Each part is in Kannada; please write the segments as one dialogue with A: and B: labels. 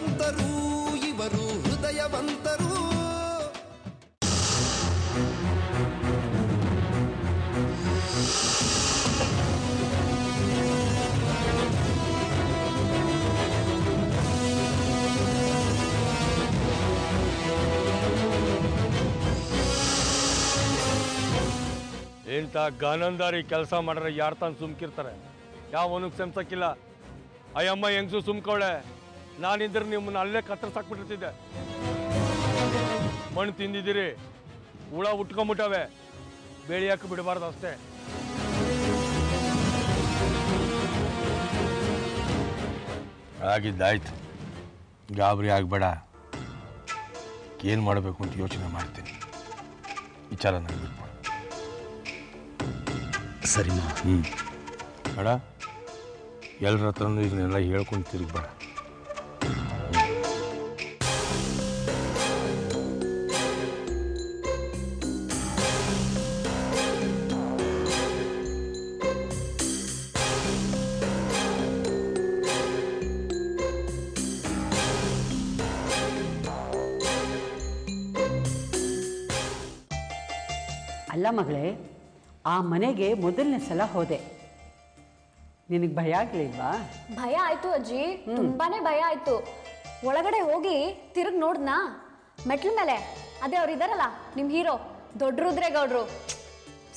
A: ಧೈರ್ಯವಂತರು ಇವರು ಹೃದಯವಂತರು.
B: ಇಂಥ ಗಾನಂದಾರಿ ಕೆಲಸ ಮಾಡ್ರೆ ಯಾರು ತಾನು ಸುಮ್ಕಿರ್ತಾರೆ? ಯಾವನಿಗೆ ಸೆನ್ಸಕ್ಕಿಲ್ಲ. ಅಯ್ಯಮ್ಮ ಹೆಂಗ್ಸು ಸುಮ್ಕೊಳ್ಳೆ. ನಾನಿದ್ರೆ ನಿಮ್ಮನ್ನ ಅಲ್ಲೇ ಕತ್ತರಿಸಾಕ್ಬಿಟ್ಟಿರ್ತಿದ್ದೆ. ಮಣ್ಣು ತಿಂದಿದ್ದೀರಿ, ಹುಳ ಉಟ್ಕೊಂಬಿಟ್ಟವೆ, ಬೆಳೆಯಕ್ಕೆ ಬಿಡಬಾರ್ದು ಅಷ್ಟೇ. ಆಗಿದ್ದಾಯ್ತು, ಗಾಬರಿ ಆಗಬೇಡ. ಏನು ಮಾಡಬೇಕು ಅಂತ ಯೋಚನೆ ಮಾಡ್ತೀನಿ. ವಿಚಾರ ನನಗೆ ಬಿಟ್ಬಿಡು.
C: ಸರಿಮಾ.
B: ಬೇಡ, ಎಲ್ಲರ ಹತ್ರನೂ ಇದನ್ನೆಲ್ಲ ಹೇಳ್ಕೊಂಡು ತಿರುಗಬೇಡ.
D: ಅಲ್ಲ ಮಗಳೇ, ಆ ಮನೆಗೆ ಮೊದಲನೇ ಸಲ ಹೋದೆ, ನಿನಗೆ ಭಯ ಆಗಲಿಲ್ವಾ?
E: ಭಯ ಆಯ್ತು ಅಜ್ಜಿ, ತುಂಬಾನೇ ಭಯ ಆಯ್ತು. ಒಳಗಡೆ ಹೋಗಿ ತಿರುಗಿ ನೋಡ್ನಾ, ಮೆಟ್ಲ ಮೇಲೆ ಅದೇ ಅವ್ರು ಇದಾರಲ್ಲ ನಿಮ್ಮ ಹೀರೋ ದೊಡ್ಡ ರುದ್ರೇಗೌಡ್ರು,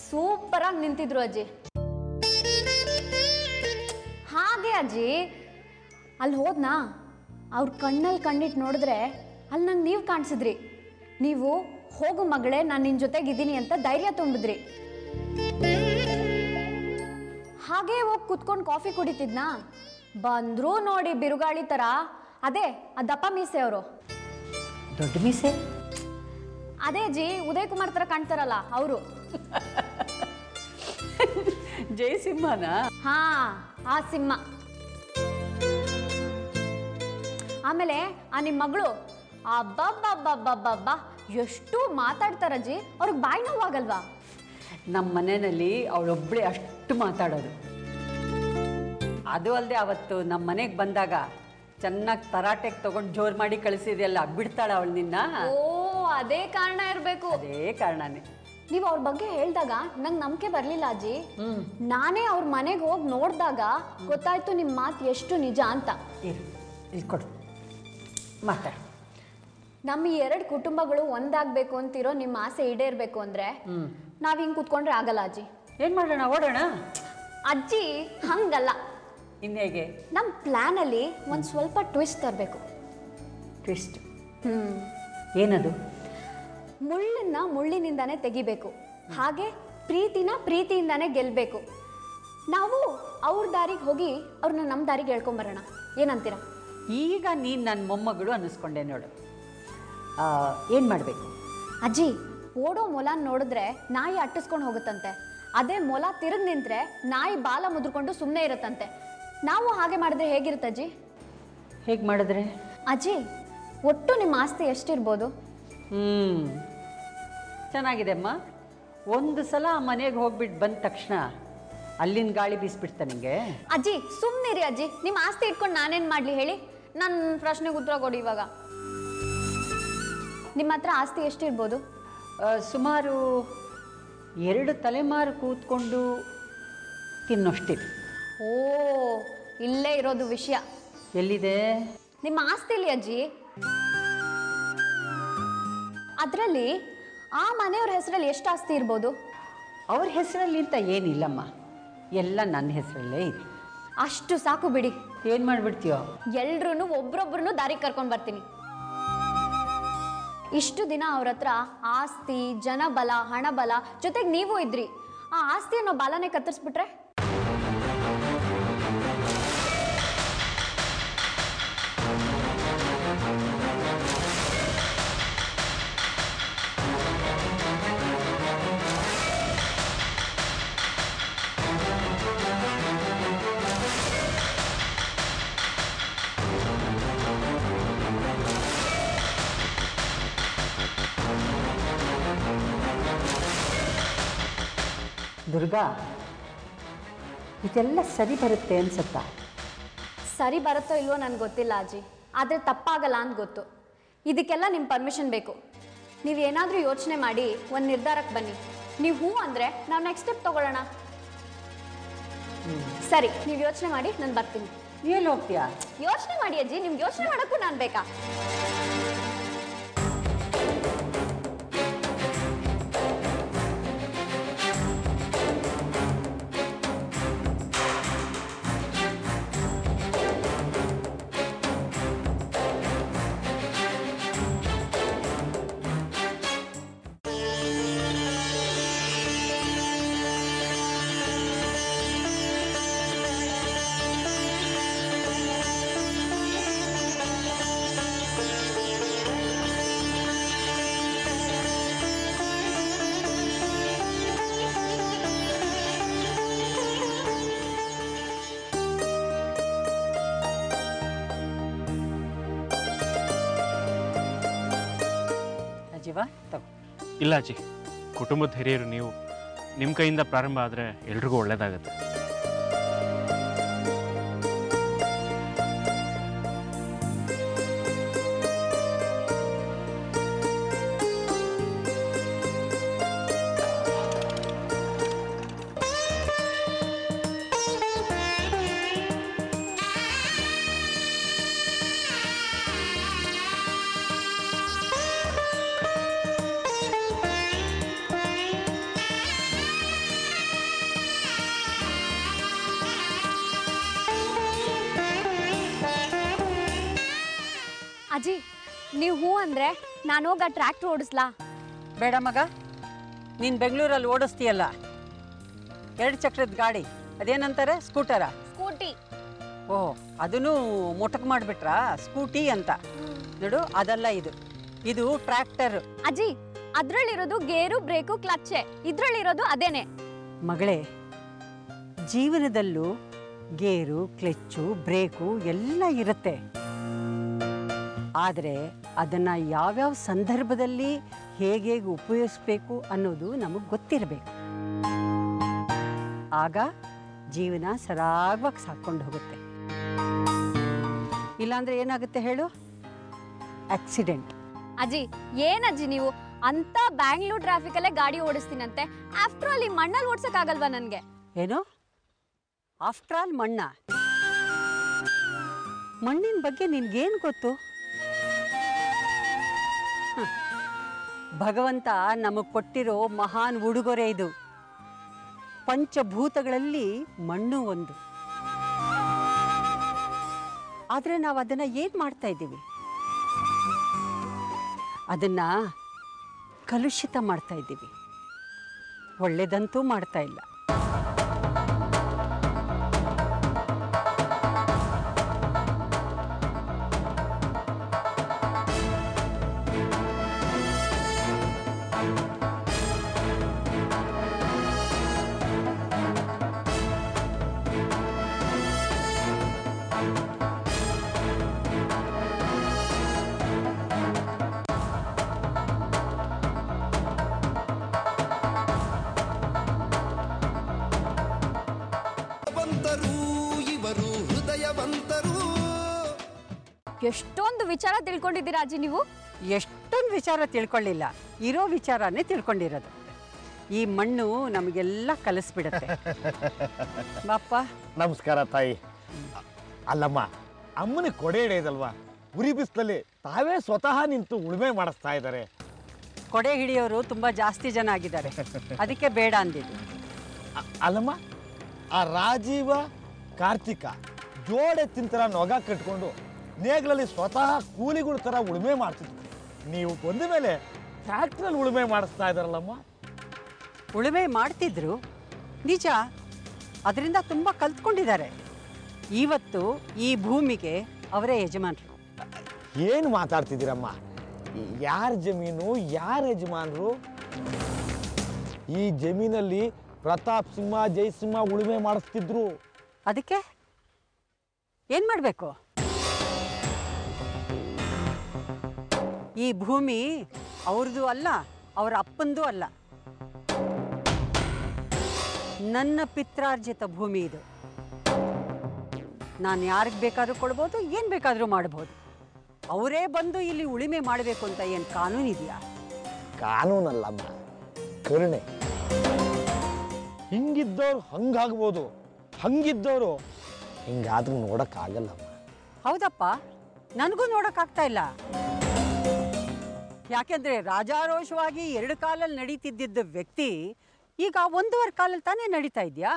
E: ಸೂಪರ್ ಆಗಿ ನಿಂತಿದ್ರು ಅಜ್ಜಿ. ಹಾಗೆ ಅಜ್ಜಿ ಅಲ್ಲಿ ಹೋದ್ನಾ, ಅವ್ರ ಕಣ್ಣಲ್ಲಿ ಕಣ್ಣಿಟ್ಟು ನೋಡಿದ್ರೆ ಅಲ್ಲಿ ನಂಗೆ ನೀವು ಕಾಣಿಸಿದ್ರಿ. ನೀವು ಹೋಗು ಮಗಳೇ, ನಾನು ನಿನ್ನ ಜೊತೆಗಿದ್ದೀನಿ ಅಂತ ಧೈರ್ಯ ತುಂಬಿದ್ರಿ. ಹಾಗೇ ಹೋಗಿ ಕುತ್ಕೊಂಡು ಕಾಫಿ ಕುಡಿತಿದ್ನಾ, ಬಂದ್ರು ನೋಡಿ ಬಿರುಗಾಳಿ ತರ. ಅದೇ ಆ ದಪ್ಪ ಮೀಸೆ ಅವರು.
D: ದೊಡ್ಡ ಮೀಸೆ?
E: ಅದೇ ಜಿ, ಉದಯ್ ಕುಮಾರ್ ತರ ಕಾಣ್ತಾರಲ್ಲ ಅವರು.
D: ಜಯಸಿಂಹನ?
E: ಹಾ, ಆ ಸಿಂಹ. ಆಮೇಲೆ ಆ ನಿಮ್ಮ ಮಗಳು, ಅಬ್ಬಬ್ಬಬ್ಬಬ್ಬಬ್ಬ ಎಷ್ಟು ಮಾತಾಡ್ತಾರಜ್ಜಿ, ಅವ್ರಿಗೆ ಬಾಯಿ ನೋವಾಗಲ್ವಾ?
D: ನಮ್ಮ ಮನೆಯಲ್ಲಿ ಅವಳೊಬ್ಬಳೇ ಅಷ್ಟು ಮಾತಾಡೋದು. ಅದು ಅಲ್ಲದೆ ಅವತ್ತು ನಮ್ಮ ಮನೆಗೆ ಬಂದಾಗ ಚೆನ್ನಾಗಿ ತರಾಟೆಗೆ ತಗೊಂಡು ಜೋರು ಮಾಡಿ ಕಳಿಸಿದೆಯಲ್ಲ, ಬಿಡ್ತಾಳ ಅವಳು ನಿನ್ನ?
E: ಓ, ಅದೇ ಕಾರಣ ಇರಬೇಕು.
D: ಅದೇ ಕಾರಣನೇ.
E: ನೀವು ಅವ್ರ ಬಗ್ಗೆ ಹೇಳಿದಾಗ ನಂಗೆ ನಂಬಿಕೆ ಬರಲಿಲ್ಲ ಅಜ್ಜಿ. ನಾನೇ ಅವ್ರ ಮನೆಗೆ ಹೋಗಿ ನೋಡಿದಾಗ ಗೊತ್ತಾಯ್ತು ನಿಮ್ಮ ಮಾತು ಎಷ್ಟು ನಿಜ ಅಂತ.
D: ಇಲ್ಲಿ ಕೊಡು, ಮಾತಾಡು.
E: ನಮ್ಮ ಈ ಎರಡು ಕುಟುಂಬಗಳು ಒಂದಾಗಬೇಕು ಅಂತಿರೋ ನಿಮ್ಮ ಆಸೆ ಈಡೇರಬೇಕು ಅಂದರೆ ನಾವು ಹಿಂಗೆ ಕೂತ್ಕೊಂಡ್ರೆ ಆಗಲ್ಲ ಅಜ್ಜಿ.
D: ಏನು ಮಾಡೋಣ, ಓಡೋಣ?
E: ಅಜ್ಜಿ ಹಂಗಲ್ಲ.
D: ಇನ್ನೇಗೆ?
E: ನಮ್ಮ ಪ್ಲ್ಯಾನಲ್ಲಿ ಒಂದು ಸ್ವಲ್ಪ ಟ್ವಿಸ್ಟ್ ತರಬೇಕು.
D: ಟ್ವಿಸ್ಟ್? ಏನದು?
E: ಮುಳ್ಳನ್ನ ಮುಳ್ಳಿನಿಂದಾನೇ ತೆಗಿಬೇಕು, ಹಾಗೆ ಪ್ರೀತಿನ ಪ್ರೀತಿಯಿಂದಾನೇ ಗೆಲ್ಲಬೇಕು. ನಾವು ಅವ್ರ ದಾರಿಗೆ ಹೋಗಿ ಅವ್ರನ್ನ ನಮ್ಮ ದಾರಿಗೆ ಹೇಳ್ಕೊಂಬರೋಣ, ಏನಂತೀರ?
D: ಈಗ ನೀನು ನನ್ನ ಮೊಮ್ಮಗಳು ಅನ್ನಿಸ್ಕೊಂಡೆ ನೋಡು. ಏನು ಮಾಡಬೇಕು?
E: ಅಜ್ಜಿ, ಓಡೋ ಮೊಲನ ನೋಡಿದ್ರೆ ನಾಯಿ ಅಟ್ಟಿಸ್ಕೊಂಡು ಹೋಗುತ್ತಂತೆ. ಅದೇ ಮೊಲ ತಿರುಗಿ ನಿಂತ್ರೆ ನಾಯಿ ಬಾಲ ಮುದ್ರಕೊಂಡು ಸುಮ್ಮನೆ ಇರುತ್ತಂತೆ. ನಾವು ಹಾಗೆ ಮಾಡಿದ್ರೆ ಹೇಗಿರುತ್ತೆ ಅಜ್ಜಿ?
D: ಹೇಗೆ ಮಾಡಿದ್ರೆ?
E: ಅಜ್ಜಿ, ಒಟ್ಟು ನಿಮ್ಮ ಆಸ್ತಿ ಎಷ್ಟಿರ್ಬೋದು?
D: ಚೆನ್ನಾಗಿದೆ ಅಮ್ಮ. ಒಂದು ಸಲ ಆ ಮನೆಗೆ ಹೋಗ್ಬಿಟ್ಟು ಬಂದ ತಕ್ಷಣ ಅಲ್ಲಿನ ಗಾಳಿ ಬೀಸ್ಬಿಡ್ತಾ ನಿಂಗೆ?
E: ಅಜ್ಜಿ ಸುಮ್ಮನಿರಿ ಅಜ್ಜಿ, ನಿಮ್ಮ ಆಸ್ತಿ ಇಟ್ಕೊಂಡು ನಾನೇನು ಮಾಡಲಿ ಹೇಳಿ? ನನ್ನ ಪ್ರಶ್ನೆಗೆ ಉತ್ತರ ಕೊಡಿ ಇವಾಗ. ನಿಮ್ಮ ಹತ್ರ ಆಸ್ತಿ ಎಷ್ಟಿರ್ಬೋದು?
D: ಸುಮಾರು 2 ತಲೆಮಾರು ಕೂತ್ಕೊಂಡು ತಿನ್ನೋಷ್ಟಿದೆ.
E: ಓ, ಇಲ್ಲೇ ಇರೋದು ವಿಷಯ.
D: ಎಲ್ಲಿದೆ
E: ನಿಮ್ಮ ಆಸ್ತಿಲಿ ಅಜ್ಜಿ? ಅದರಲ್ಲಿ ಆ ಮನೆಯವ್ರ ಹೆಸರಲ್ಲಿ ಎಷ್ಟು ಆಸ್ತಿ ಇರ್ಬೋದು?
D: ಅವ್ರ ಹೆಸರಲ್ಲಿ ಅಂತ ಏನಿಲ್ಲಮ್ಮ, ಎಲ್ಲ ನನ್ನ ಹೆಸರಲ್ಲೇ ಇದೆ.
E: ಅಷ್ಟು ಸಾಕು ಬಿಡಿ.
D: ಏನು ಮಾಡಿಬಿಡ್ತೀಯೋ?
E: ಎಲ್ರೂ ಒಬ್ರೊಬ್ರನ್ನು ದಾರಿಗೆ ಕರ್ಕೊಂಡು ಬರ್ತೀನಿ. ಇಷ್ಟು ದಿನ ಅವ್ರ ಹತ್ರ ಆಸ್ತಿ, ಜನಬಲ, ಹಣಬಲ ಜೊತೆಗೆ ನೀವು ಇದ್ರಿ. ಆ ಆಸ್ತಿ ಅನ್ನೋ ಬಲನೇ ಕತ್ತರಿಸ್ಬಿಟ್ರೆ?
D: ದುರ್ಗಾ, ಇದೆಲ್ಲ ಸರಿ ಬರುತ್ತೆ ಅನ್ಸುತ್ತಾ?
E: ಸರಿ ಬರುತ್ತೋ ಇಲ್ವೋ ನನಗೆ ಗೊತ್ತಿಲ್ಲ ಅಜ್ಜಿ, ಆದರೆ ತಪ್ಪಾಗಲ್ಲ ಅಂತ ಗೊತ್ತು. ಇದಕ್ಕೆಲ್ಲ ನಿಮ್ಮ ಪರ್ಮಿಷನ್ ಬೇಕು. ನೀವು ಏನಾದರೂ ಯೋಚನೆ ಮಾಡಿ ಒಂದು ನಿರ್ಧಾರಕ್ಕೆ ಬನ್ನಿ. ನೀವು ಹ್ಞೂ ಅಂದರೆ ನಾವು ನೆಕ್ಸ್ಟ್ ಸ್ಟೆಪ್ ತೊಗೊಳ್ಳೋಣ. ಸರಿ, ನೀವು ಯೋಚನೆ ಮಾಡಿ, ನಾನು ಬರ್ತೀನಿ.
D: ಎಲ್ಲಿ ಹೋಗ್ತೀಯಾ?
E: ಯೋಚನೆ ಮಾಡಿ ಅಜ್ಜಿ, ನಿಮ್ಗೆ ಯೋಚನೆ ಮಾಡೋಕ್ಕೂ ನಾನು ಬೇಕಾ?
D: ಜೀವ ತಗೋ.
C: ಇಲ್ಲ ಅಜ್ಜಿ, ಕುಟುಂಬದ ಹಿರಿಯರು ನೀವು, ನಿಮ್ಮ ಕೈಯಿಂದ ಪ್ರಾರಂಭ ಆದರೆ ಎಲ್ರಿಗೂ ಒಳ್ಳೇದಾಗುತ್ತೆ.
E: ಅಜ್ಜಿ, ನೀವು ಹ್ಞೂ ಅಂದರೆ ನಾನು ಹೋಗಿ ಆ ಟ್ರ್ಯಾಕ್ಟರ್ ಓಡಿಸ್ಲಾ?
D: ಬೇಡ ಮಗ, ನೀನು ಬೆಂಗಳೂರಲ್ಲಿ ಓಡಿಸ್ತೀಯಲ್ಲ 2 ಚಕ್ರದ ಗಾಡಿ, ಅದೇನಂತಾರೆ, ಸ್ಕೂಟರಾ?
E: ಸ್ಕೂಟಿ.
D: ಓಹ್, ಅದನ್ನು ಮೊಟಕ್ ಮಾಡಿಬಿಟ್ರಾ ಸ್ಕೂಟಿ ಅಂತ? ನೋಡು, ಅದಲ್ಲ ಇದು, ಇದು ಟ್ರ್ಯಾಕ್ಟರ್.
E: ಅಜ್ಜಿ, ಅದರಲ್ಲಿರೋದು ಗೇರು, ಬ್ರೇಕು, ಕ್ಲಚ್ಚೆ. ಇದರಲ್ಲಿರೋದು ಅದೇನೆ.
D: ಮಗಳೇ, ಜೀವನದಲ್ಲೂ ಗೇರು, ಕ್ಲಚ್ಚು, ಬ್ರೇಕು ಎಲ್ಲ ಇರುತ್ತೆ. ಆದರೆ ಅದನ್ನು ಯಾವ್ಯಾವ ಸಂದರ್ಭದಲ್ಲಿ ಹೇಗೆ ಉಪಯೋಗಿಸ್ಬೇಕು ಅನ್ನೋದು ನಮಗೆ ಗೊತ್ತಿರಬೇಕು. ಆಗ ಜೀವನ ಸರಾಗವಾಗಿ ಸಾಕೊಂಡು ಹೋಗುತ್ತೆ. ಇಲ್ಲಾಂದ್ರೆ ಏನಾಗುತ್ತೆ ಹೇಳು? ಆಕ್ಸಿಡೆಂಟ್.
E: ಅಜ್ಜಿ, ಏನಜ್ಜಿ ನೀವು ಅಂತ ಬ್ಯಾಂಗ್ಳೂರ್ ಟ್ರಾಫಿಕಲ್ಲೇ ಗಾಡಿ ಓಡಿಸ್ತೀನಂತೆ. ಆಫ್ಟರ್ ಆಲ್ ಈ ಮಣ್ಣಲ್ಲಿ ಓಡ್ಸೋಕ್ಕಾಗಲ್ವಾ ನನಗೆ?
D: ಏನು ಆಫ್ಟರ್ ಆಲ್ ಮಣ್ಣಿನ ಬಗ್ಗೆ ನಿನ್ಗೇನು ಗೊತ್ತು? ಭಗವಂತ ನಮಗೆ ಕೊಟ್ಟಿರೋ ಮಹಾನ್ ಉಡುಗೊರೆ ಇದು. ಪಂಚಭೂತಗಳಲ್ಲಿ ಮಣ್ಣು ಒಂದು. ಆದರೆ ನಾವು ಅದನ್ನು ಏನು ಮಾಡ್ತಾ ಇದ್ದೀವಿ? ಅದನ್ನು ಕಲುಷಿತ ಮಾಡ್ತಾ ಇದ್ದೀವಿ. ಒಳ್ಳೆಯದಂತೂ ಮಾಡ್ತಾ ಇಲ್ಲ.
A: ಇವರು ಹೃದಯವಂತರು.
E: ಎಷ್ಟೊಂದು ವಿಚಾರ ತಿಳ್ಕೊಂಡಿದ್ದೀರಾ ಅಜ್ಜಿ ನೀವು?
D: ಎಷ್ಟೊಂದು ವಿಚಾರ ತಿಳ್ಕೊಳ್ಳಿಲ್ಲ, ಇರೋ ವಿಚಾರನೇ ತಿಳ್ಕೊಂಡಿರೋದು. ಈ ಮಣ್ಣು ನಮಗೆಲ್ಲ ಕಲಿಸ್ಬಿಡತ್ತೆ. ಬಾಪ್ಪ.
F: ನಮಸ್ಕಾರ ತಾಯಿ. ಅಲ್ಲಮ್ಮ, ಅಮ್ಮನಿಗೆ ಕೊಡೆ ಹಿಡಿಯೋದಲ್ವಾ, ಉರಿ ಬಿಸಿಲಲ್ಲಿ ತಾವೇ ಸ್ವತಃ ನಿಂತು ಉಳುಮೆ ಮಾಡಿಸ್ತಾ ಇದ್ದಾರೆ.
D: ಕೊಡೆ ಹಿಡಿಯೋರು ತುಂಬ ಜಾಸ್ತಿ ಜನ ಆಗಿದ್ದಾರೆ, ಅದಕ್ಕೆ ಬೇಡ ಅಂದಿದ್ದು.
F: ಅಲ್ಲಮ್ಮ, ಆ ರಾಜೀವ ಕಾರ್ತಿಕ ಜೋಡೆ ತಿಂತರ ನೊಗ ಕಟ್ಕೊಂಡು ನೇಗ್ಲಲ್ಲಿ ಸ್ವತಃ ಕೂಲಿಗಳ ಥರ ಉಳುಮೆ ಮಾಡ್ತಿದ್ರು. ನೀವು ಬಂದ ಮೇಲೆ ಟ್ರ್ಯಾಕ್ಟ್ರಲ್ಲಿ ಉಳುಮೆ ಮಾಡಿಸ್ತಾ ಇದ್ದಾರಲ್ಲಮ್ಮ.
D: ಉಳುಮೆ ಮಾಡ್ತಿದ್ರು ನಿಜ, ಅದರಿಂದ ತುಂಬ ಕಲ್ತ್ಕೊಂಡಿದ್ದಾರೆ. ಇವತ್ತು ಈ ಭೂಮಿಗೆ ಅವರೇ ಯಜಮಾನರು.
F: ಏನು ಮಾತಾಡ್ತಿದ್ದೀರಮ್ಮ? ಯಾರ ಜಮೀನು, ಯಾರ ಯಜಮಾನರು? ಈ ಜಮೀನಲ್ಲಿ ಪ್ರತಾಪ್ ಸಿಂಹ, ಜಯಸಿಂಹ ಉಳುಮೆ ಮಾಡಿಸ್ತಿದ್ರು.
D: ಅದಕ್ಕೆ ಏನು ಮಾಡಬೇಕು? ಈ ಭೂಮಿ ಅವ್ರದ್ದು ಅಲ್ಲ, ಅವರ ಅಪ್ಪಂದು ಅಲ್ಲ, ನನ್ನ ಪಿತ್ರಾರ್ಜಿತ ಭೂಮಿ ಇದು. ನಾನು ಯಾರಿಗೆ ಬೇಕಾದ್ರೂ ಕೊಡ್ಬೋದು, ಏನು ಬೇಕಾದರೂ ಮಾಡ್ಬೋದು. ಅವರೇ ಬಂದು ಇಲ್ಲಿ ಉಳಿಮೆ ಮಾಡಬೇಕು ಅಂತ ಏನು ಕಾನೂನು ಇದೆಯಾ?
F: ಕಾನೂನಲ್ಲಮ್ಮ, ಕರುಣೆ. ಹಿಂಗಿದ್ದವ್ರು ಹಂಗಾಗ್ಬೋದು, ಹಂಗಿದ್ದವರು ಹಿಂಗಾದ್ರೂ ನೋಡೋಕ್ಕಾಗಲ್ಲಮ್ಮ.
D: ಹೌದಪ್ಪ, ನನಗೂ ನೋಡೋಕ್ಕಾಗ್ತಾ ಇಲ್ಲ. ಯಾಕೆಂದ್ರೆ ರಾಜಾರೋಷವಾಗಿ 2 ಕಾಲಲ್ಲಿ ನಡೀತಿದ್ದ ವ್ಯಕ್ತಿ ಈಗ 1.5 ಕಾಲಲ್ಲಿ ತಾನೇ ನಡೀತಾ ಇದೆಯಾ?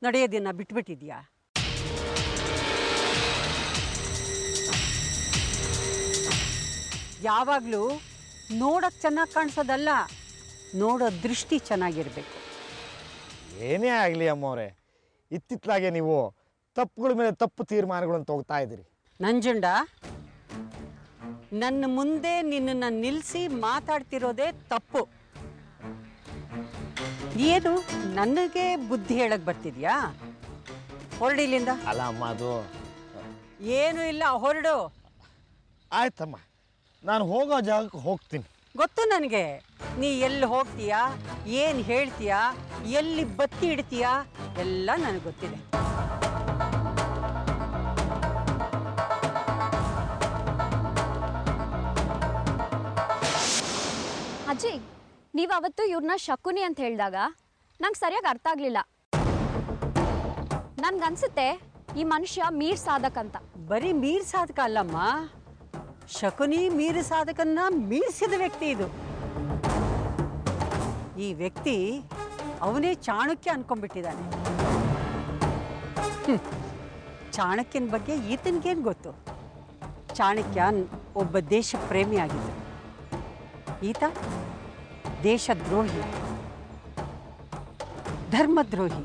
D: ನಡೆಯೋದನ್ನ ಬಿಟ್ಬಿಟ್ಟಿದ್ಯಾ? ಯಾವಾಗಲೂ ನೋಡೋಕ್ಕೆ ಚೆನ್ನಾಗಿ ಕಾಣಿಸೋದಲ್ಲ, ನೋಡೋ ದೃಷ್ಟಿ ಚೆನ್ನಾಗಿರಬೇಕು.
F: ಏನೇ ಆಗಲಿ ಅಮ್ಮವ್ರೆ, ಇತ್ತಿತ್ತಲಾಗೆ ನೀವು ತಪ್ಪುಗಳ ಮೇಲೆ ತಪ್ಪು ತೀರ್ಮಾನಗಳನ್ನು ತಗೋತಾ ಇದ್ದೀರಿ.
D: ನಂಜುಂಡ, ನನ್ನ ಮುಂದೆ ನಿನ್ನನ್ನು ನಿಲ್ಲಿಸಿ ಮಾತಾಡ್ತಿರೋದೇ ತಪ್ಪು. ಏನು ನನಗೆ ಬುದ್ಧಿ ಹೇಳಕ್ ಬರ್ತಿದ್ಯಾ? ಹೊರಡಿಲ್ಲಿಂದ.
F: ಅಲ್ಲ ಅಮ್ಮ, ಅದು
D: ಏನೂ ಇಲ್ಲ, ಹೊರಡು.
F: ಆಯ್ತಮ್ಮ, ನಾನು ಹೋಗೋ ಜಾಗಕ್ಕೆ ಹೋಗ್ತೀನಿ.
D: ಗೊತ್ತು ನನಗೆ, ನೀ ಎಲ್ಲಿ ಹೋಗ್ತೀಯಾ, ಏನು ಹೇಳ್ತೀಯಾ, ಎಲ್ಲಿ ಬತ್ತಿ ಇಡ್ತೀಯಾ ಎಲ್ಲ ನನಗೆ ಗೊತ್ತಿದೆ.
E: ಅಜ್ಜಿ, ನೀವು ಅವತ್ತು ಇವ್ರನ್ನ ಶಕುನಿ ಅಂತ ಹೇಳಿದಾಗ ನಂಗೆ ಸರಿಯಾಗಿ ಅರ್ಥ ಆಗಲಿಲ್ಲ. ನನ್ಗನ್ಸುತ್ತೆ ಈ ಮನುಷ್ಯ ಮೀರ್ ಸಾಧಕ್ ಅಂತ.
D: ಬರೀ ಮೀರ್ ಸಾಧಕ ಅಲ್ಲಮ್ಮ, ಶಕುನಿ ಮೀರ್ ಸಾಧಕನ್ನ ಮೀರಿಸಿದ ವ್ಯಕ್ತಿ ಇದು. ಈ ವ್ಯಕ್ತಿ ಅವನೇ ಚಾಣಕ್ಯ ಅನ್ಕೊಂಡ್ಬಿಟ್ಟಿದ್ದಾನೆ. ಚಾಣಕ್ಯನ ಬಗ್ಗೆ ಈತನಿಗೇನು ಗೊತ್ತು? ಚಾಣಕ್ಯ ಒಬ್ಬ ದೇಶ ಪ್ರೇಮಿ ಆಗಿದ್ದ, ಈತ ದೇಶದ್ರೋಹಿ, ಧರ್ಮದ್ರೋಹಿ,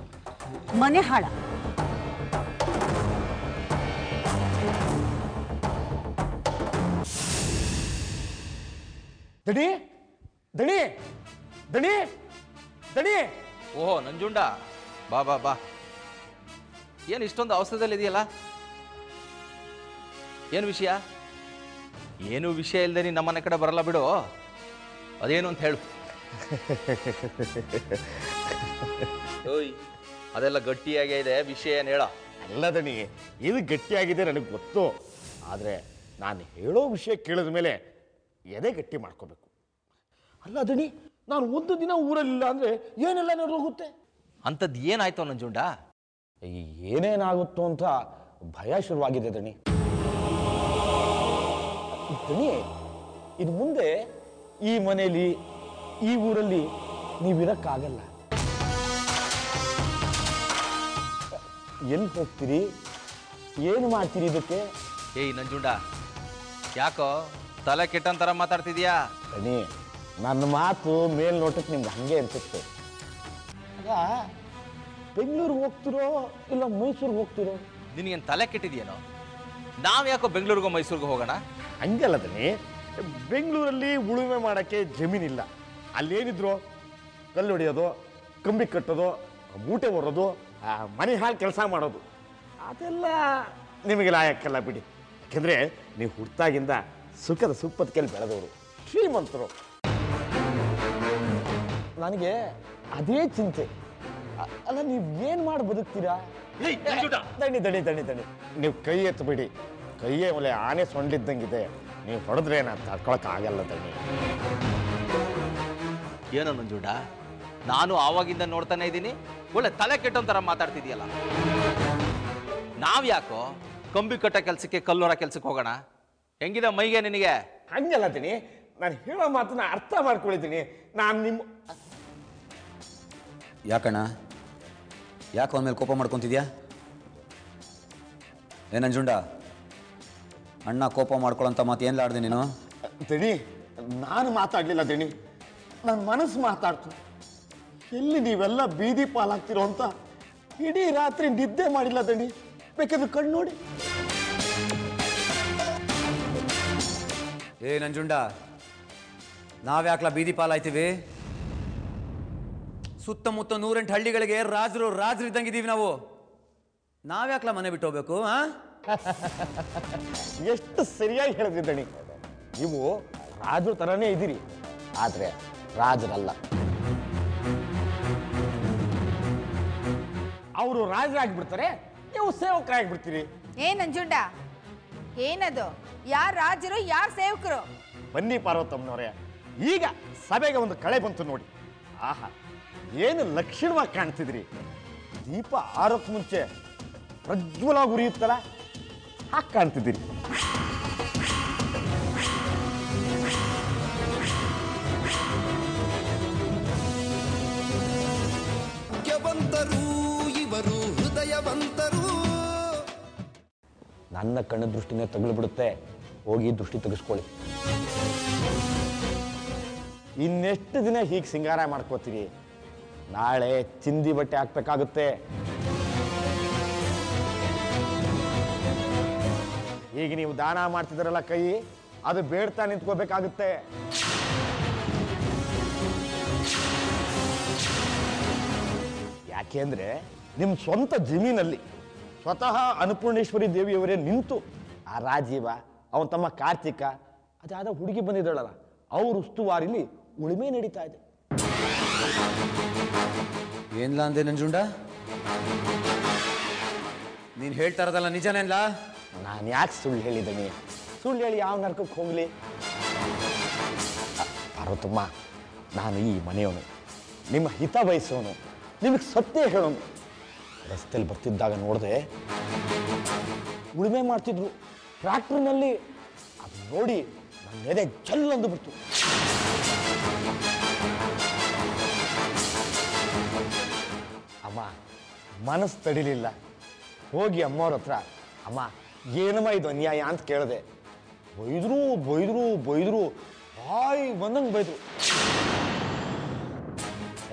D: ಮನೆ ಹಾಳ.
F: ದಣಿ ದಣಿ ದಣಿ ದಣಿ.
G: ಓಹೋ ನಂಜುಂಡ, ಬಾ ಬಾ ಬಾ. ಏನು ಇಷ್ಟೊಂದು ಅವಸರದಲ್ಲಿ ಇದೆಯಲ್ಲ? ಏನು ವಿಷಯ? ಏನು ವಿಷಯ ಇಲ್ಲದೆ ನೀನು ನಮ್ಮನೆ ಕಡೆ ಬರಲ್ಲ ಬಿಡು. ಅದೇನು ಅಂತ ಹೇಳು. ಓಯ್, ಅದೆಲ್ಲ ಗಟ್ಟಿಯಾಗೇ ಇದೆ, ವಿಷಯ ಏನು ಹೇಳ?
F: ಅಲ್ಲ ದಣಿ, ಇದು ಗಟ್ಟಿಯಾಗಿದೆ ನನಗೆ ಗೊತ್ತು. ಆದರೆ ನಾನು ಹೇಳೋ ವಿಷಯ ಕೇಳಿದ ಮೇಲೆ ಎದೆ ಗಟ್ಟಿ ಮಾಡ್ಕೋಬೇಕು. ಅಲ್ಲ ದಣಿ, ನಾನು ಒಂದು ದಿನ ಊರಲ್ಲಿಲ್ಲ ಅಂದರೆ ಏನೆಲ್ಲ ನಡೆದೋಗುತ್ತೆ.
G: ಅಂಥದ್ದು ಏನಾಯ್ತು ನಂಜುಂಡ?
F: ಏನೇನಾಗುತ್ತೋ ಅಂತ ಭಯ ಶುರುವಾಗಿದೆ ದಣಿ. ದಣಿ, ಇನ್ನು ಮುಂದೆ ಈ ಮನೆಯಲ್ಲಿ, ಈ ಊರಲ್ಲಿ ನೀವಿರಕ್ಕಾಗಲ್ಲ. ಎಲ್ಲಿ ಹೋಗ್ತೀರಿ, ಏನು ಮಾಡ್ತೀರಿ ಇದಕ್ಕೆ?
G: ಏಯ್ ನಂಜುಂಡ, ಯಾಕೋ ತಲೆ ಕೆಟ್ಟಂತರ ಮಾತಾಡ್ತಿದ್ಯಾ?
F: ದಣಿ, ನನ್ನ ಮಾತು ಮೇಲ್ನೋಟಕ್ಕೆ ನಿಮ್ಗೆ ಹಂಗೆ ಅನ್ಸುತ್ತೆ. ಅಲ್ಲ, ಬೆಂಗಳೂರಿಗೆ ಹೋಗ್ತಿರೋ ಇಲ್ಲ ಮೈಸೂರಿಗೆ ಹೋಗ್ತಿರೋ?
G: ನಿನಗೇನು ತಲೆ ಕೆಟ್ಟಿದ್ಯೇನೋ? ನಾವು ಯಾಕೋ ಬೆಂಗಳೂರಿಗೋ ಮೈಸೂರಿಗೂ ಹೋಗೋಣ?
F: ಹಂಗಲ್ಲ ದಣಿ, ಬೆಂಗಳೂರಲ್ಲಿ ಉಳುಮೆ ಮಾಡೋಕ್ಕೆ ಜಮೀನಿಲ್ಲ. ಅಲ್ಲೇನಿದ್ರು ಕಲ್ಲು ಹೊಡೆಯೋದು, ಕಂಬಿ ಕಟ್ಟೋದು, ಮೂಟೆ ಹೊರೋದು, ಮನೆ ಹಾಳು ಕೆಲಸ ಮಾಡೋದು, ಅದೆಲ್ಲ ನಿಮಗೆ ಲಾಯಕ್ಕಲ್ಲ ಬಿಡಿ. ಯಾಕೆಂದರೆ ನೀವು ಹುಟ್ಟಾಗಿಂದ ಸುಖದ ಸುಪ್ಪತ್ತಿಗೆಲ್ಲಿ ಬೆಳೆದವರು, ಶ್ರೀಮಂತರು. ನನಗೆ ಅದೇ ಚಿಂತೆ. ಅಲ್ಲ, ನೀವು ಏನು ಮಾಡಿ ಬದುಕ್ತೀರಾ? ದಣಿ ದಣಿ ದಣಿ ದಣಿ, ನೀವು ಕೈ ಎತ್ತಬೇಡಿ. ಕೈಯೇ ಒಳ್ಳೆ ಆನೆ ಸೊಂಡಿದ್ದಂಗಿದೆ. ನೀವು ಹೊಡೆದ್ರೆ ನಾನು ತಡ್ಕೊಳಕ್ಕಾಗಲ್ಲ ದಣಿ.
G: ಏನೋ ನಂಜುಂಡ, ನಾನು ಆವಾಗಿಂದ ನೋಡ್ತಾನೆ ಇದ್ದೀನಿ, ಒಳ್ಳೆ ತಲೆ ಕೆಟ್ಟೊಂಥರ ಮಾತಾಡ್ತಿದ್ಯಲ್ಲ. ನಾವ್ಯಾಕೋ ಕಂಬಿ ಕಟ್ಟ ಕೆಲಸಕ್ಕೆ, ಕಲ್ಲೂರ ಕೆಲಸಕ್ಕೆ ಹೋಗೋಣ? ಹೆಂಗಿದೆ ಮೈಗೆ ನಿನಗೆ?
F: ಹಂಗಲ್ಲ ದಣಿ, ನಾನು ಹೇಳೋ ಮಾತನ್ನ ಅರ್ಥ ಮಾಡ್ಕೊಳಿದ್ದೀನಿ. ನಾನು ನಿಮ್ಮ
H: ಯಾಕಣ್ಣ, ಯಾಕೆ ಅವನ ಮೇಲೆ ಕೋಪ ಮಾಡ್ಕೊತಿದ್ಯಾ? ಏನಂಜುಂಡ, ಅಣ್ಣ ಕೋಪ ಮಾಡ್ಕೊಳ್ಳೋಂಥ ಮಾತು ಏನಿಲ್ಲ ಆಡ್ದೆ ನೀನು?
F: ದಣಿ, ನಾನು ಮಾತಾಡಲಿಲ್ಲ ದಣಿ, ನನ್ನ ಮನಸ್ಸು ಮಾತಾಡ್ತು. ಎಲ್ಲಿ ನೀವೆಲ್ಲ ಬೀದಿ ಪಾಲಾಗ್ತಿರೋ ಅಂತ ಇಡೀ ರಾತ್ರಿ ನಿದ್ದೆ ಮಾಡಿಲ್ಲ ದಣಿ. ಬೇಕಾದ್ರೆ ಕಣ್ಣು ನೋಡಿ.
H: ಏ ನಂಜುಂಡ, ನಾವ್ಯಾಕ್ಲ ಬೀದಿ ಪಾಲಾಯ್ತೀವಿ? ಸುತ್ತಮುತ್ತ 108 ಹಳ್ಳಿಗಳಿಗೆ ರಾಜರು ಇದ್ದಂಗಿದ್ದೀವಿ ನಾವು. ನಾವ್ಯಾಕ್ಲ ಮನೆ ಬಿಟ್ಟು ಹೋಗ್ಬೇಕು?
F: ಎಷ್ಟು ಸರಿಯಾಗಿ ಹೇಳಿದ್ರಿ ದಣಿ. ನೀವು ರಾಜರ ಥರನೇ ಇದ್ದೀರಿ, ಆದರೆ ರಾಜರಲ್ಲ. ಅವರು ರಾಜರಾಗಿಬಿಡ್ತಾರೆ, ನೀವು ಸೇವಕರಾಗಿಬಿಡ್ತೀರಿ.
I: ಏ ನಂಜುಂಡ, ಏನದು ಯಾರು ರಾಜರು ಯಾರು ಸೇವಕರು?
F: ಬನ್ನಿ ಪಾರ್ವತಮ್ಮನವರೇ, ಈಗ ಸಭೆಗೆ ಒಂದು ಕಳೆ ಬಂತು ನೋಡಿ. ಆಹಾ, ಏನು ಲಕ್ಷಣವಾಗಿ ಕಾಣ್ತಿದ್ರಿ. ದೀಪ ಆರೋಕ್ಕೆ ಮುಂಚೆ ಪ್ರಜ್ವಲವಾಗಿ ಉರಿಯುತ್ತಲ್ಲ, ಹಾಗೆ ಕಾಣ್ತಿದ್ದೀರಿ.
A: ಭಾಗ್ಯವಂತರು ಇವರು, ಹೃದಯವಂತರು.
F: ನನ್ನ ಕಣ್ಣು ದೃಷ್ಟಿನೇ ತಗುಲ್ಬಿಡುತ್ತೆ, ಹೋಗಿ ದೃಷ್ಟಿ ತೆಗೆಸ್ಕೊಳ್ಳಿ. ಇನ್ನೆಷ್ಟು ದಿನ ಹೀಗೆ ಸಿಂಗಾರ ಮಾಡ್ಕೋತೀರಿ? ನಾಳೆ ಚಿಂದಿ ಬಟ್ಟೆ ಹಾಕ್ಬೇಕಾಗುತ್ತೆ. ಈಗ ನೀವು ದಾನ ಮಾಡ್ತಿದ್ದೀರಲ್ಲ ಕೈ, ಅದು ಬೇಡ್ತಾ ನಿಂತ್ಕೋಬೇಕಾಗುತ್ತೆ. ಯಾಕೆಂದ್ರೆ ನಿಮ್ಮ ಸ್ವಂತ ಜಮೀನಲ್ಲಿ ಸ್ವತಃ ಅನ್ನಪೂರ್ಣೇಶ್ವರಿ ದೇವಿಯವರೇ ನಿಂತು ಆ ರಾಜೀವ, ಅವನ ತಮ್ಮ ಕಾರ್ತಿಕ, ಅದಾದ ಹುಡುಗಿ ಬಂದಿದ್ದಾಳಲ್ಲ, ಅವ್ರ ಉಸ್ತುವಾರಿಲಿ ಉಳುಮೆ ನಡೀತಾ ಇದೆ.
H: ಏನ್ಲ ಅಂದೆ ನಂಜುಂಡ? ನೀನು ಹೇಳ್ತಾ ಇರೋದಲ್ಲ ನಿಜನೇನ್ಲ?
F: ನಾನು ಯಾಕೆ ಸುಳ್ಳು ಹೇಳಿದ್ದೀನಿ? ಸುಳ್ಳು ಹೇಳಿ ಯಾವ ನರಕಕ್ಕೆ ಹೋಗಲಿ? ಪಾರ್ವತಮ್ಮ, ನಾನು ಈ ಮನೆಯವನು, ನಿಮ್ಮ ಹಿತ ಬಯಸೋನು, ನಿಮಗೆ ಸತ್ಯ ಹೇಳೋನು. ರಸ್ತೆಯಲ್ಲಿ ಬರ್ತಿದ್ದಾಗ ನೋಡಿದೆ, ಉಳುಮೆ ಮಾಡ್ತಿದ್ರು ಟ್ರ್ಯಾಕ್ಟರ್ನಲ್ಲಿ. ಅದು ನೋಡಿ ನನ್ನ ಎದೆ ಜಲ್ ಅಂದುಬಿಡ್ತು. ಅಮ್ಮ ಮನಸ್ಸು ತಡಿಲಿಲ್ಲ. ಹೋಗಿ ಅಮ್ಮವ್ರ ಹತ್ರ, ಅಮ್ಮ ಏನಮ್ಮ ಇದು ಅನ್ಯಾಯ ಅಂತ ಕೇಳಿದೆ. ಬೈದ್ರು ಬೈದ್ರು ಬೈದ್ರು, ಹಾಯ್ ಬಂದಂಗೆ ಬೈದ್ರು.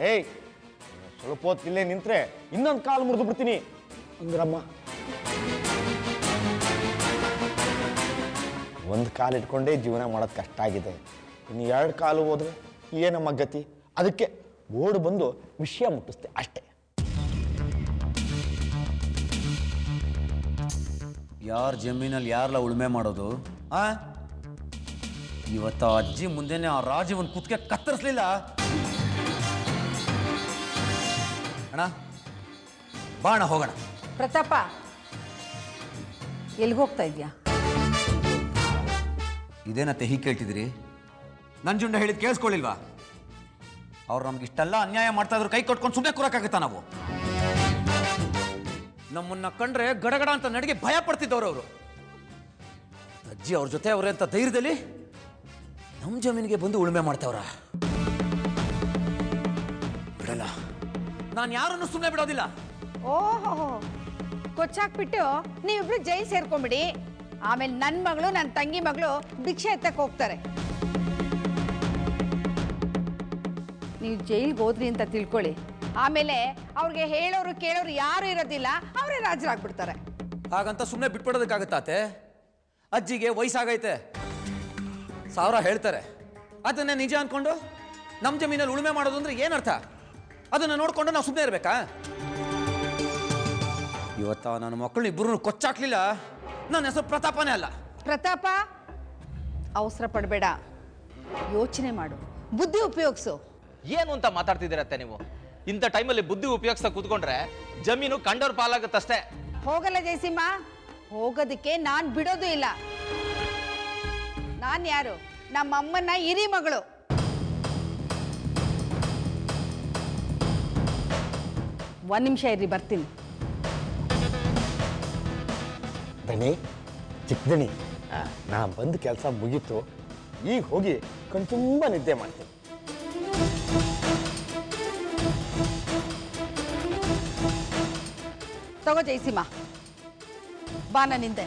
F: ಏಯ್, ಸ್ವಲ್ಪ ಹೊತ್ತು ಇಲ್ಲೇ ನಿಂತ್ರೆ ಇನ್ನೊಂದು ಕಾಲು ಮುರಿದು ಬಿಡ್ತೀನಿ ಅಂದ್ರಮ್ಮ. ಒಂದು ಕಾಲು ಇಟ್ಕೊಂಡೇ ಜೀವನ ಮಾಡೋದು ಕಷ್ಟ ಆಗಿದೆ, ಇನ್ನು 2 ಕಾಲು ಹೋದ್ರೆ ಏನಮ್ಮ ಗತಿ? ಅದಕ್ಕೆ ಓಡು ಬಂದು ವಿಷಯ ಮುಟ್ಟಿಸ್ತೆ ಅಷ್ಟೇ.
H: ಯಾರ ಜಮೀನಲ್ಲಿ ಯಾರಲ್ಲ ಉಳುಮೆ ಮಾಡೋದು? ಇವತ್ತು ಆ ಅಜ್ಜಿ ಮುಂದೆನೆ ಆ ರಾಜೀವನ್ ಕುತ್ತಿಗೆ ಕತ್ತರಿಸ್ಲಿಲ್ಲ. ಅಣ್ಣ ಬಾಣ ಹೋಗೋಣ.
I: ಪ್ರತಾಪ, ಎಲ್ಲಿಗೆ ಹೋಗ್ತಾ ಇದ್ಯಾ?
H: ಇದೇನತ್ತೆ ಹೀಗೆ ಕೇಳ್ತಿದ್ದೀರಿ? ನಂಜುಂಡ ಹೇಳಿದ್ ಕೇಳಿಸ್ಕೊಳ್ಳಿಲ್ವಾ? ಅವ್ರು ನಮ್ಗೆ ಇಷ್ಟೆಲ್ಲ ಅನ್ಯಾಯ ಮಾಡ್ತಾ ಇದ್ರು, ಕೈ ಕೊಟ್ಕೊಂಡು ಸುಮ್ಮನೆ ಕೂರಕ್ಕಾಗತ್ತಾ ನಾವು? ನಮ್ಮನ್ನ ಕಂಡ್ರೆ ಗಡಗಡ ಅಂತ ನಡಿಗೆ ಭಯ ಪಡ್ತಿದ್ದವ್ರು ಅವರು. ಅಜ್ಜಿ ಅವ್ರ ಜೊತೆ ಅವ್ರೆ ಅಂತ ಧೈರ್ಯದಲ್ಲಿ ನಮ್ಮ ಜಮೀನಿಗೆ ಬಂದು ಉಳುಮೆ ಮಾಡ್ತಾವ್ರ. ಬಿಡಲ್ಲ, ನಾನು ಯಾರನ್ನು ಸುಮ್ಮನೆ ಬಿಡೋದಿಲ್ಲ.
I: ಓಹೋ, ಕೊಚ್ಚಾಕ್ಬಿಟ್ಟು ನೀವಿಬ್ರು ಜೈಲ್ ಸೇರ್ಕೊಂಬಿಡಿ. ಆಮೇಲೆ ನನ್ನ ಮಗಳು ನನ್ನ ತಂಗಿ ಮಗಳು ಭಿಕ್ಷೆ ಎತ್ತಕ್ಕೆ ಹೋಗ್ತಾರೆ. ನೀವು ಜೈಲ್ಗೆ ಹೋದ್ರಿ ಅಂತ ತಿಳ್ಕೊಳ್ಳಿ, ಆಮೇಲೆ ಅವ್ರಿಗೆ ಹೇಳೋರು ಕೇಳೋರು ಯಾರು ಇರೋದಿಲ್ಲ, ಅವರೇ ರಾಜರಾಗ್ಬಿಡ್ತಾರೆ.
H: ಹಾಗಂತ ಸುಮ್ಮನೆ ಬಿಟ್ಬಿಡೋದಕ್ಕಾಗತ್ತಾತೆ? ಅಜ್ಜಿಗೆ ವಯಸ್ಸಾಗೈತೆ, 1000 ಹೇಳ್ತಾರೆ. ಅದನ್ನೇ ನಿಜ ಅನ್ಕೊಂಡು ನಮ್ಮ ಜಮೀನಲ್ಲಿ ಉಳುಮೆ ಮಾಡೋದು ಅಂದ್ರೆ ಏನರ್ಥ? ಅದನ್ನು ನೋಡ್ಕೊಂಡು ನಾವು ಸುಮ್ಮನೆ ಇರಬೇಕಾ? ಇವತ್ತ ನನ್ನ ಮಕ್ಕಳನ್ನ ಇಬ್ಬರನ್ನು ಕೊಚ್ಚಾಕ್ಲಿಲ್ಲ, ನನ್ನ ಹೆಸರು ಪ್ರತಾಪನೇ ಅಲ್ಲ.
I: ಪ್ರತಾಪ, ಅವಸರ ಪಡಬೇಡ, ಯೋಚನೆ ಮಾಡು, ಬುದ್ಧಿ ಉಪಯೋಗಿಸು.
G: ಏನು ಅಂತ ಮಾತಾಡ್ತಿದ್ದೀರತ್ತೆ ನೀವು? ಇಂಥ ಟೈಮಲ್ಲಿ ಬುದ್ಧಿ ಉಪಯೋಗಿಸ್ತಾ ಕೂತ್ಕೊಂಡ್ರೆ ಜಮೀನು ಕಂಡವ್ರ ಪಾಲಾಗುತ್ತಷ್ಟೇ.
I: ಹೋಗಲ್ಲ ಜಯಸಿಂಹ, ಹೋಗೋದಕ್ಕೆ ನಾನು ಬಿಡೋದು ಇಲ್ಲ. ನಾನು ಯಾರು? ನಮ್ಮ ಅಮ್ಮನ ಹಿರಿ ಮಗಳು. ಒಂದು ನಿಮಿಷ ಇರ್ರಿ, ಬರ್ತೀನಿ.
F: ದಣಿ, ಚಿಕ್ಕ ದಣಿ, ನಾ ಬಂದು ಕೆಲಸ ಮುಗೀತು, ಈಗ ಹೋಗಿ ಕಣ್ತುಂಬ ನಿದ್ದೆ ಮಾಡ್ತೀನಿ.
I: ತಗೋ ಜಯಸಿಂಹ, ಬಾ ನನ್ನಿಂದೆ.